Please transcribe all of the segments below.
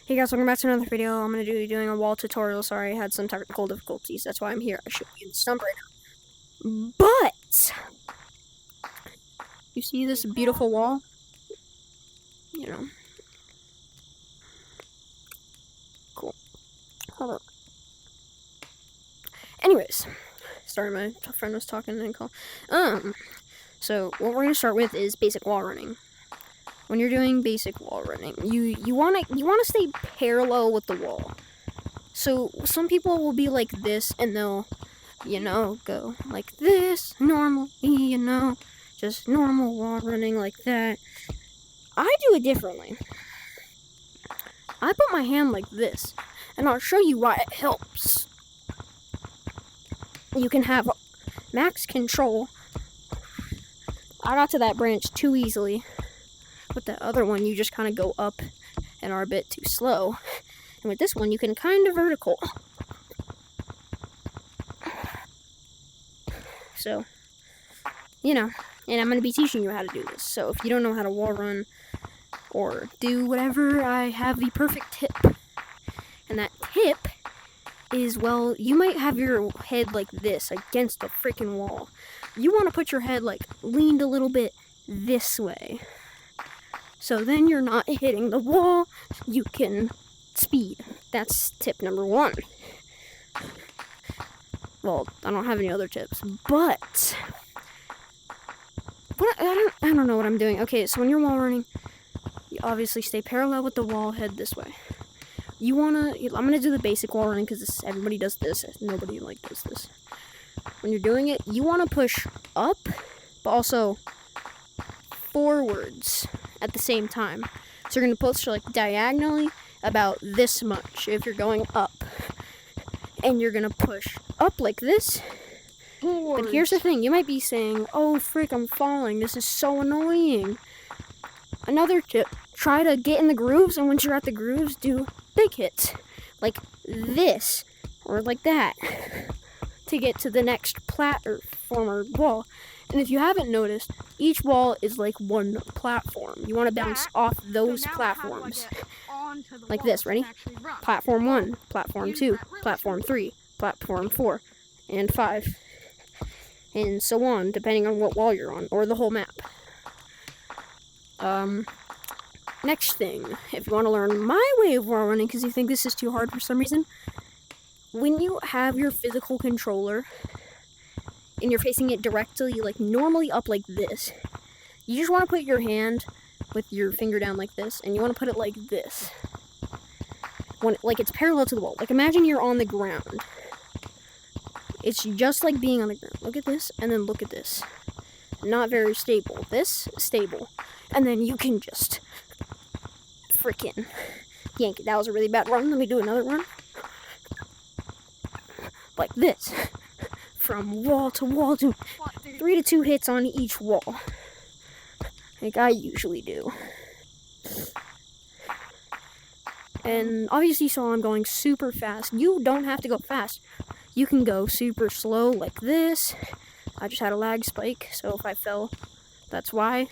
Hey guys, welcome back to another video. I'm going to be doing a wall tutorial. Sorry, I had some technical difficulties. That's why I'm here. I should be in the stump right now. But, you see this beautiful wall? You know. Cool. Hold up. Anyways, sorry, my friend was talking and call. So what we're going to start with is basic wall running. When you're doing basic wall running, you want to stay parallel with the wall. So some people will be like this, and they'll, go like this, normal, just normal wall running like that. I do it differently. I put my hand like this, and I'll show you why it helps. You can have max control. I got to that branch too easily. With the other one, you just kind of go up and are a bit too slow. And with this one, you can kind of vertical. So, and I'm going to be teaching you how to do this. So if you don't know how to wall run or do whatever, I have the perfect tip. And that tip is, well, you might have your head like this against the freaking wall. You want to put your head like leaned a little bit this way. So then you're not hitting the wall, you can speed. That's tip number 1. Well, I don't have any other tips, but I don't know what I'm doing. Okay, so when you're wall running, you obviously stay parallel with the wall, head this way. I'm gonna do the basic wall running because everybody does this. Nobody does this. When you're doing it, you want to push up, but also forwards at the same time. So you're going to push like diagonally about this much if you're going up. And you're going to push up like this. Forwards. But here's the thing. You might be saying, oh, frick, I'm falling. This is so annoying. Another tip. Try to get in the grooves, and once you're at the grooves, do big hits. Like this. Or like that. To get to the next platform or wall. And if you haven't noticed, each wall is like one platform. You want to bounce off those platforms. Like this, ready? Platform 1, platform 2, platform 3, platform 4, and 5. And so on, depending on what wall you're on, or the whole map. Next thing, if you want to learn my way of wall running, because you think this is too hard for some reason, when you have your physical controller, and you're facing it directly, like normally up like this, you just want to put your hand with your finger down like this, and you want to put it like this. Like it's parallel to the wall. Like imagine you're on the ground. It's just like being on the ground. Look at this, and then look at this. Not very stable. This, stable. And then you can just freaking yank it. That was a really bad run. Let me do another run. Like this. From wall to wall, to 3 to 2 hits on each wall, like I usually do. And obviously you saw I'm going super fast. You don't have to go fast. You can go super slow like this. I just had a lag spike, so if I fell, that's why.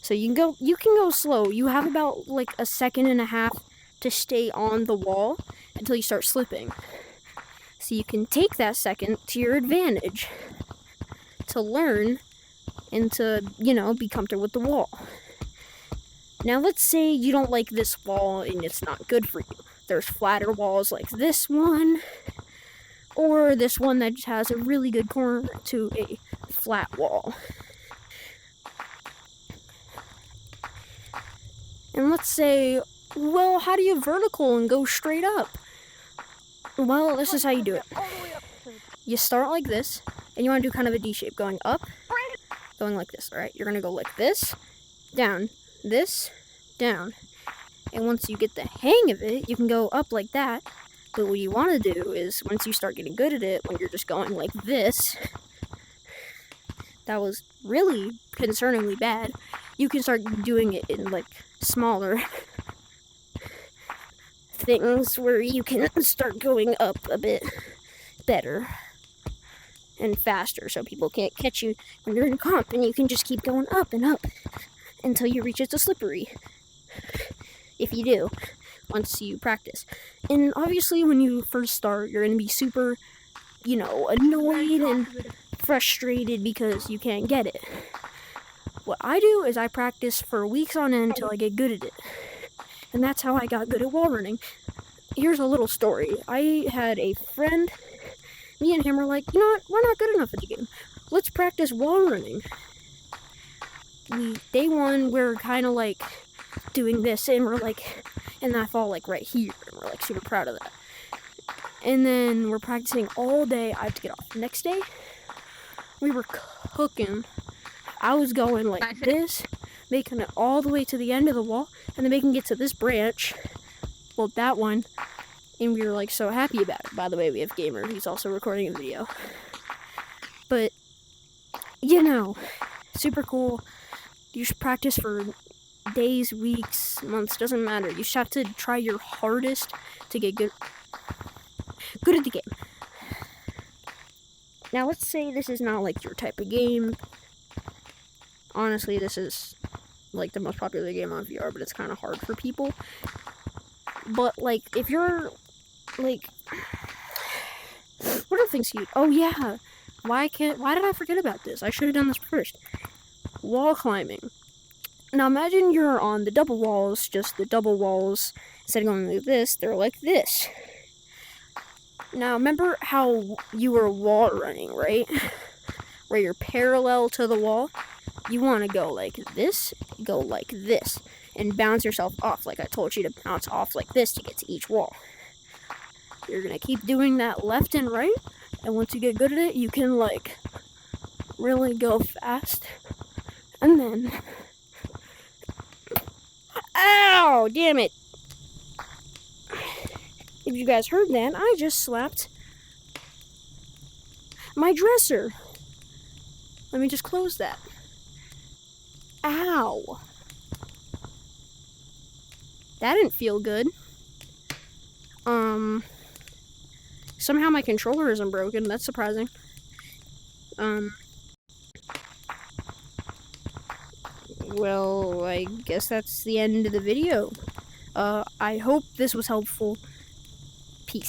So you can go slow. You have about like a second and a half to stay on the wall until you start slipping. So you can take that second to your advantage to learn and to, be comfortable with the wall. Now let's say you don't like this wall and it's not good for you. There's flatter walls like this one, or this one that just has a really good corner to a flat wall. And let's say, well, how do you vertical and go straight up? Well, this is how you do it. You start like this, and you want to do kind of a D shape, going up, going like this, alright? You're going to go like this, down, down. And once you get the hang of it, you can go up like that. But what you want to do is, once you start getting good at it, when you're just going like this, that was really concerningly bad, you can start doing it in, like, smaller things where you can start going up a bit better and faster, so people can't catch you when you're in comp, and you can just keep going up and up until you reach it's a slippery. If you do. once you practice. And obviously, when you first start, you're going to be super, annoyed and frustrated because you can't get it. What I do is I practice for weeks on end until I get good at it. And that's how I got good at wall running. Here's a little story. I had a friend, me and him were like, you know what, we're not good enough at the game. Let's practice wall running. Day one, we're kind of like doing this, and we're like, and I fall like right here, and we're like super proud of that. And then we're practicing all day. I have to get off. Next day, we were cooking. I was going like this, making it all the way to the end of the wall, and then making it to this branch. Well, that one. And we were like so happy about it. By the way, we have Gamer. He's also recording a video. But, super cool. You should practice for days, weeks, months, doesn't matter. You just have to try your hardest to get good at the game. Now, let's say this is not like your type of game. Honestly, this is like the most popular game on VR, but it's kind of hard for people. But like, if you're like, what are things you? Oh yeah, why did I forget about this? I should have done this first. Wall climbing. Now imagine you're on the double walls, just the double walls. Instead of going like this, they're like this. Now remember how you were wall running, right? Where you're parallel to the wall. You want to go like this, and bounce yourself off like I told you to bounce off like this to get to each wall. You're going to keep doing that left and right, and once you get good at it, you can like really go fast. And then, ow, damn it. If you guys heard that, I just slapped my dresser. Let me just close that. Ow. That didn't feel good. Somehow my controller isn't broken. That's surprising. Well, I guess that's the end of the video. I hope this was helpful.